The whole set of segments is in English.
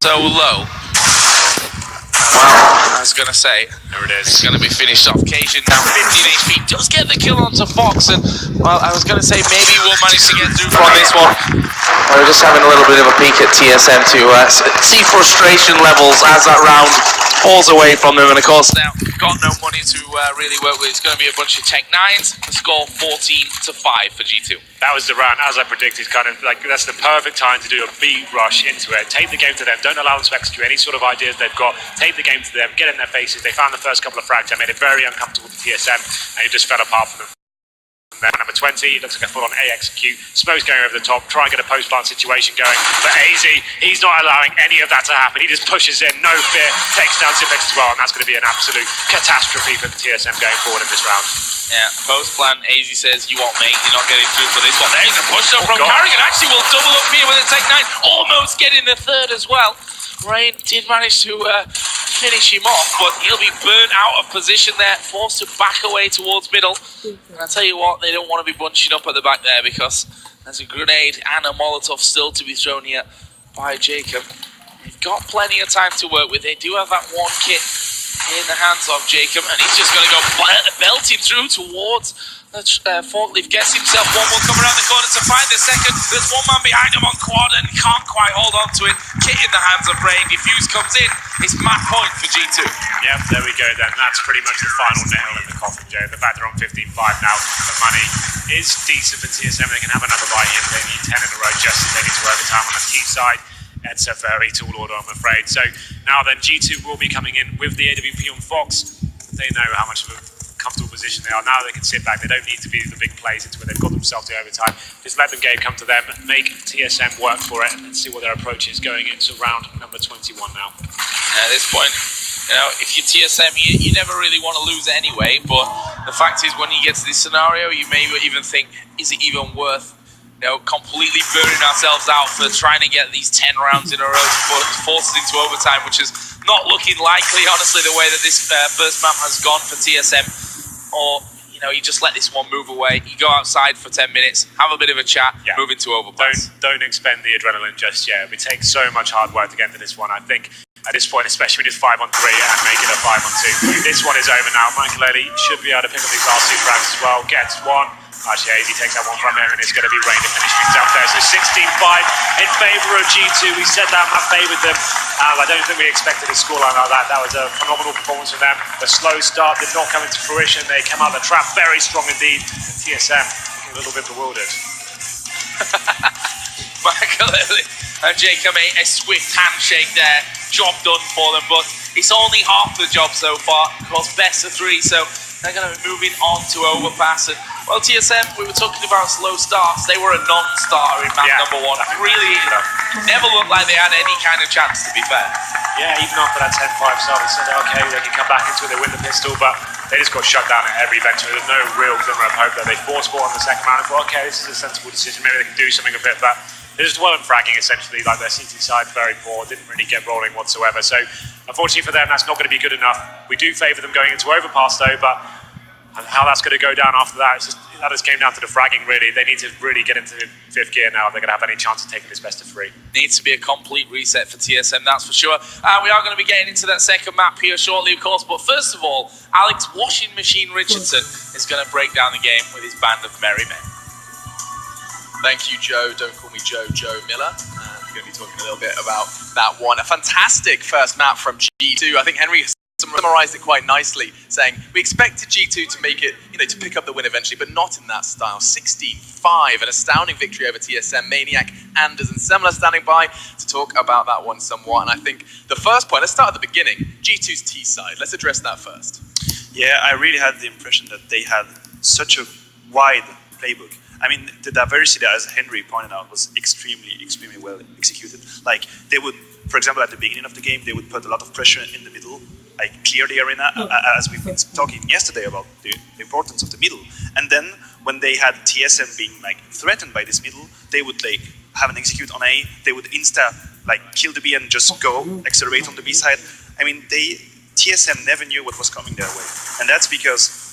so low. Well, I was going to say, there it is. It's going to be finished off. Cajun down 15 HP. Does get the kill onto Fox, and well, I was going to say maybe we'll manage to get through from this one. We're just having a little bit of a peek at TSM to see frustration levels as that round falls away from them, and of course now got no money to really work with. It's going to be a bunch of Tech 9s. The score 14-5 for G2. That was the round, as I predicted, kind of like that's the perfect time to do a B rush into it. Take the game to them, don't allow them to execute any sort of ideas they've got. Take the game to them, get in their faces. They found the first couple of frags, I made it very uncomfortable for TSM, and it just fell apart for them. And then number 20, it looks like a full-on A execute. Smoke's going over the top, try and get a post-plant situation going. But AZ, he's not allowing any of that to happen. He just pushes in, no fear, takes down Zipex as well, and that's going to be an absolute catastrophe for the TSM going forward in this round. Yeah, post-plant, AZ says, you want me, you're not getting through for this one. There's a push up from Carrigan, actually will double up here with a Tech 9, almost getting the third as well. Rain did manage to finish him off, but he'll be burnt out of position there, forced to back away towards middle. And I tell you what, they don't want to be bunching up at the back there because there's a grenade and a Molotov still to be thrown here by Jacob. They've got plenty of time to work with. They do have that one kit in the hands of Jacob, and he's just going to go belting through towards the forklift. Gets himself one more, come around the corner to find the second. There's one man behind him on quad and can't quite hold on to it. Kit in the hands of Rain. Diffuse comes in. It's map point for G2. Yep, there we go then. That's pretty much the final nail in the coffin, Joe. The fact they're on 15-5 now, the money is decent for TSM. They can have another bite in. They need 10 in a row just as they need to overtime on the T side. It's a very tall order, I'm afraid. So now then, G2 will be coming in with the AWP on Fox. They know how much of a comfortable position they are. Now they can sit back. They don't need to be the big plays into it. They've got themselves to overtime. Just let the game come to them, make TSM work for it, and see what their approach is going into round number 21 now. At this point, you know, if you're TSM, you never really want to lose anyway, but the fact is when you get to this scenario, you may even think, is it even worth completely burning ourselves out for trying to get these 10 rounds in a row to force us into overtime, which is not looking likely, honestly, the way that this first map has gone for TSM. Or, you just let this one move away, you go outside for 10 minutes, have a bit of a chat, move into overpass. Don't expend the adrenaline just yet. We take so much hard work to get into this one. I think at this point, especially when it's 5-on-3 and make it a 5-on-2. This one is over now. Michael Early should be able to pick up these last two frags as well. Gets one. Actually, AZ takes that one from him, and it's going to be Rain to finish things up there. So 16-5 in favour of G2. We said that I favoured them. I don't think we expected a scoreline like that. That was a phenomenal performance from them. The slow start did not come into fruition. They came out of the trap very strong indeed. TSM looking a little bit bewildered. Michael Early and Jacob, a swift handshake there. Job done for them, but it's only half the job so far. Of course, best of 3, so they're going to be moving on to overpass. And, well, TSM, we were talking about slow starts. They were a non-starter in map number 1. Really, never looked like they had any kind of chance, to be fair. Yeah, even after that 10-5 start, they said, okay, they can come back into it, they win the pistol, but they just got shut down at every venture. There's no real glimmer of hope that they forced ball on the second round. I thought, okay, this is a sensible decision. Maybe they can do something a bit, but they just weren't fragging, essentially. Like their CT side, very poor, didn't really get rolling whatsoever. So, unfortunately for them, that's not going to be good enough. We do favour them going into overpass, though, but how that's going to go down after that, that just came down to the fragging, really. They need to really get into 5th gear now if they're going to have any chance of taking this best of 3. Needs to be a complete reset for TSM, that's for sure. We are going to be getting into that second map here shortly, of course, but first of all, Alex Washing Machine Richardson is going to break down the game with his band of merry men. Thank you, Joe. Don't call me Joe Miller. We're going to be talking a little bit about that one. A fantastic first map from G2. I think Henry summarized it quite nicely, saying we expected G2 to make it, to pick up the win eventually, but not in that style. 16-5, an astounding victory over TSM. Maniac, Anders, and Semler standing by to talk about that one somewhat. And I think the first point, let's start at the beginning. G2's T side. Let's address that first. Yeah, I really had the impression that they had such a wide playbook. I mean, the diversity, as Henry pointed out, was extremely well executed. Like, they would, for example, at the beginning of the game, they would put a lot of pressure in the middle, like clear the arena, as we've been talking yesterday about the importance of the middle. And then when they had TSM being like threatened by this middle, they would like have an execute on A, they would kill the B and just go accelerate on the B side. I mean, TSM never knew what was coming their way, and that's because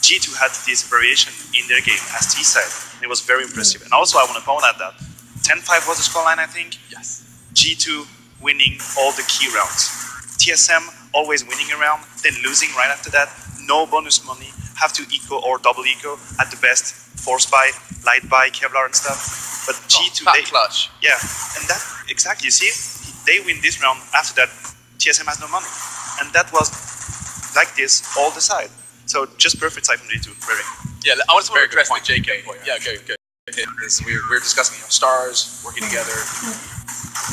G2 had this variation in their game as T side. And it was very impressive. And also, I want to point out that 10-5 was the scoreline, I think. Yes. G2 winning all the key rounds. TSM always winning a round, then losing right after that, no bonus money, have to eco or double eco, at the best, force buy, light buy, Kevlar and stuff. But G2, fat clutch. yeah, and that, exactly, you see, they win this round, after that, TSM has no money. And that was like this all the side. So just perfect side from G2, very. Yeah, I want to address the JK. Yeah, go. We're discussing stars working together.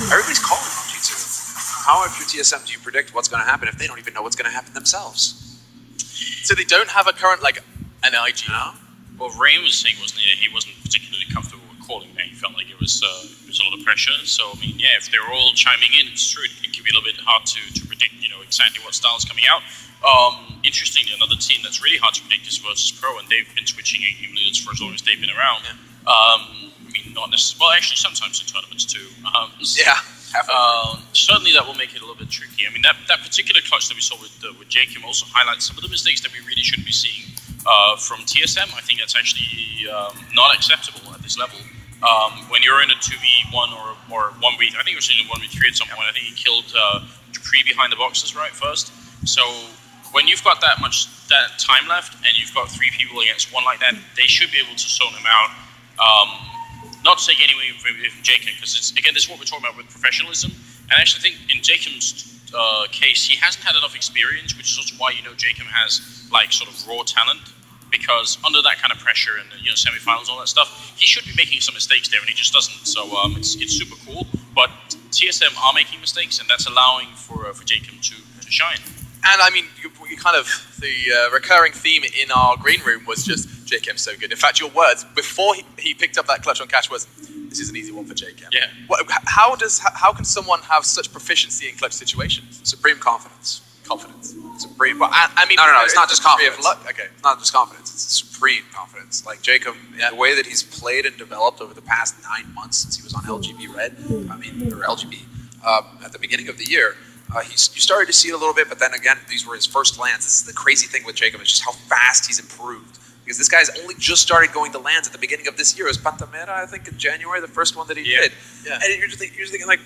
Everybody's calling on G2. How, if you're TSM, do you predict what's going to happen if they don't even know what's going to happen themselves? So they don't have a current, like, an IG. No? Well, Rain was saying he wasn't particularly comfortable with calling that. He felt like it was a lot of pressure. So, I mean, yeah, if they're all chiming in, it's true. It can be a little bit hard to predict, exactly what style's coming out. Interestingly, another team that's really hard to predict is Versus Pro, and they've been switching A-game leaders for as long as they've been around. Yeah. I mean, not necessarily. Well, actually, sometimes in tournaments too. Certainly, that will make it a little bit tricky. I mean, that particular clutch that we saw with Jakim also highlights some of the mistakes that we really shouldn't be seeing from TSM. I think that's actually not acceptable at this level. When you're in a 2v1 or 1v, I think it was in a 1v3 at some point. I think he killed Dupree behind the boxes first. So when you've got that time left and you've got 3 people against 1 like that, they should be able to zone him out. Not to take anything from Jakim, because this is what we're talking about with professionalism. And I actually think in Jakim's case, he hasn't had enough experience, which is also why Jakim has sort of raw talent. Because under that kind of pressure and semifinals and all that stuff, he should be making some mistakes there, and he just doesn't. So it's super cool. But TSM are making mistakes, and that's allowing for Jakim to shine. And I mean, you kind of, the recurring theme in our green room was just Jakim's so good. In fact, your words before he picked up that clutch on Cash was, "This is an easy one for Jakim." Yeah. How can someone have such proficiency in clutch situations? Supreme confidence. Supreme. Well, I mean, no, it's not just confidence. Okay. It's not just confidence. It's supreme confidence. Like Jakim, the way that he's played and developed over the past 9 months since he was on LGB Red, or LGB, at the beginning of the year, you started to see it a little bit, but then again, these were his first lands. This is the crazy thing with Jakim, is just how fast he's improved. Because this guy's only just started going to lands at the beginning of this year. It was Pantamera, I think, in January, the first one that he did. Yeah. And you're just thinking, like,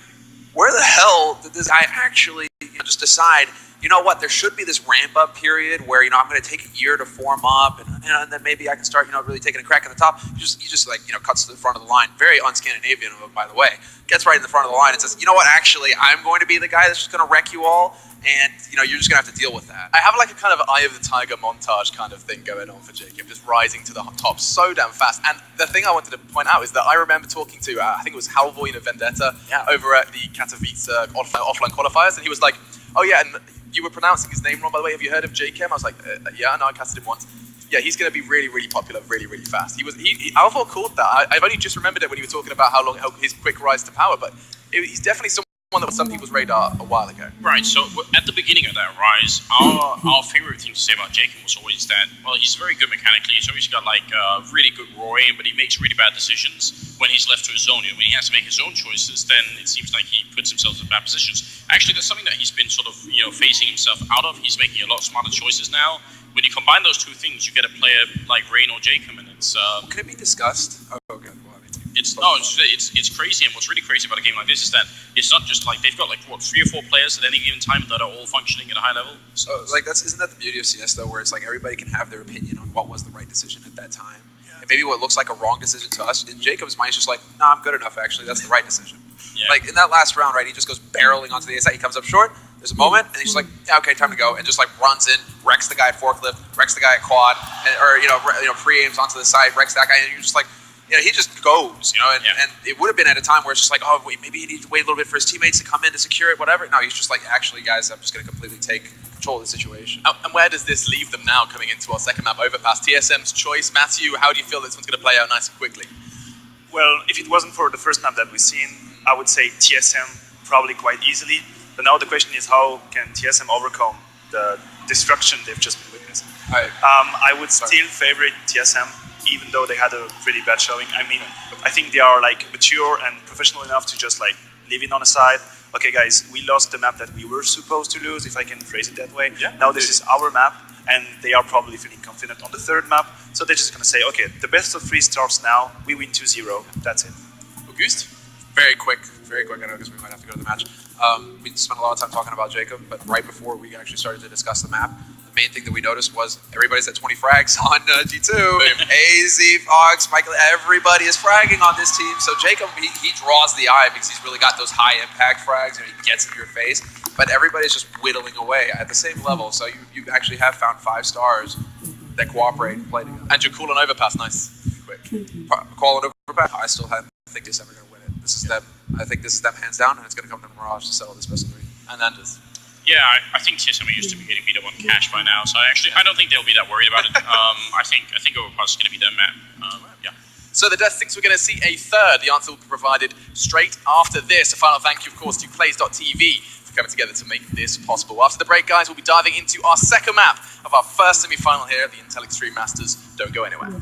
where the hell did this guy actually just decide, you know what, there should be this ramp-up period where, I'm going to take a year to form up, and then maybe I can start, really taking a crack at the top. He just cuts to the front of the line. Very un-Scandinavian of him, by the way. Gets right in the front of the line and says, you know what, actually, I'm going to be the guy that's just going to wreck you all, and, you're just going to have to deal with that. I have a kind of Eye of the Tiger montage kind of thing going on for Jakim, just rising to the top so damn fast. And the thing I wanted to point out is that I remember talking to, I think it was Halvoin of Vendetta, over at the Katowice offline qualifiers, and he was like, oh yeah, and you were pronouncing his name wrong, by the way. Have you heard of Jakim? I was like, yeah, no, I casted him once. Yeah, he's going to be really, really popular, really, really fast. Alvor called that. I've only just remembered it when you were talking about how his quick rise to power, but he's definitely someone that was some people's radar a while ago. Right, so at the beginning of that rise, our favorite thing to say about Jakim was always that, well, he's very good mechanically. He's always got really good raw aim, but he makes really bad decisions when he's left to his own. When he has to make his own choices, then it seems like he puts himself in bad positions. Actually, that's something that he's been sort of phasing himself out of. He's making a lot smarter choices now. When you combine those two things, you get a player like Rain or Jakim, and it's Can it be discussed? Oh, okay. It's crazy, and what's really crazy about a game like this is that it's not just they've got 3 or 4 players at any given time that are all functioning at a high level. So isn't that the beauty of CS though, where it's everybody can have their opinion on what was the right decision at that time, and maybe what looks like a wrong decision to us, in Jakim's mind, is just nah, I'm good enough. Actually, that's the right decision. Yeah. In that last round, right, he just goes barreling onto the A side. He comes up short. There's a moment, and he's just yeah, okay, time to go, and just runs in, wrecks the guy at forklift, wrecks the guy at quad, or pre-aims onto the side, wrecks that guy, and you're just he just goes, and it would have been at a time where it's just oh, wait, maybe he needs to wait a little bit for his teammates to come in to secure it, whatever. No, he's just actually, guys, I'm just going to completely take control of the situation. And where does this leave them now coming into our second map, Overpass? TSM's choice. Matthew, how do you feel this one's going to play out nice and quickly? Well, if it wasn't for the first map that we've seen, I would say TSM probably quite easily. But now the question is, how can TSM overcome the destruction they've just been witnessing? I would still favorite TSM, even though they had a pretty bad showing. I mean, I think they are mature and professional enough to just leave it on the side. Okay, guys, we lost the map that we were supposed to lose, if I can phrase it that way. Yeah, now this is our map, and they are probably feeling confident on the third map. So they're just going to say, okay, the best of 3 starts now. We win 2-0. That's it. Auguste? Very quick very quick, I know, because we might have to go to the match. We spent a lot of time talking about Jacob, but right before we actually started to discuss the map, the main thing that we noticed was everybody's at 20 frags on G2. AZ, Fox, Michael, everybody is fragging on this team. So Jacob, he draws the eye because he's really got those high impact frags and he gets in your face. But everybody's just whittling away at the same level. So you actually have found 5 stars that cooperate and play together. And you're calling overpass, nice. Quick. Calling overpass. I still think this is ever going to win it. This is them. I think this is them hands down, and it's going to come to Mirage to settle this best of 3. And Anders. Yeah, I think TSM are used to be getting beat up on cash by now, so I don't think they'll be that worried about it. I think Overpass is going to be their map. Yeah. So the Death thinks we're going to see a third. The answer will be provided straight after this. A final thank you, of course, to Plays.tv for coming together to make this possible. After the break, guys, we'll be diving into our second map of our first semi-final here at the Intel Extreme Masters. Don't go anywhere.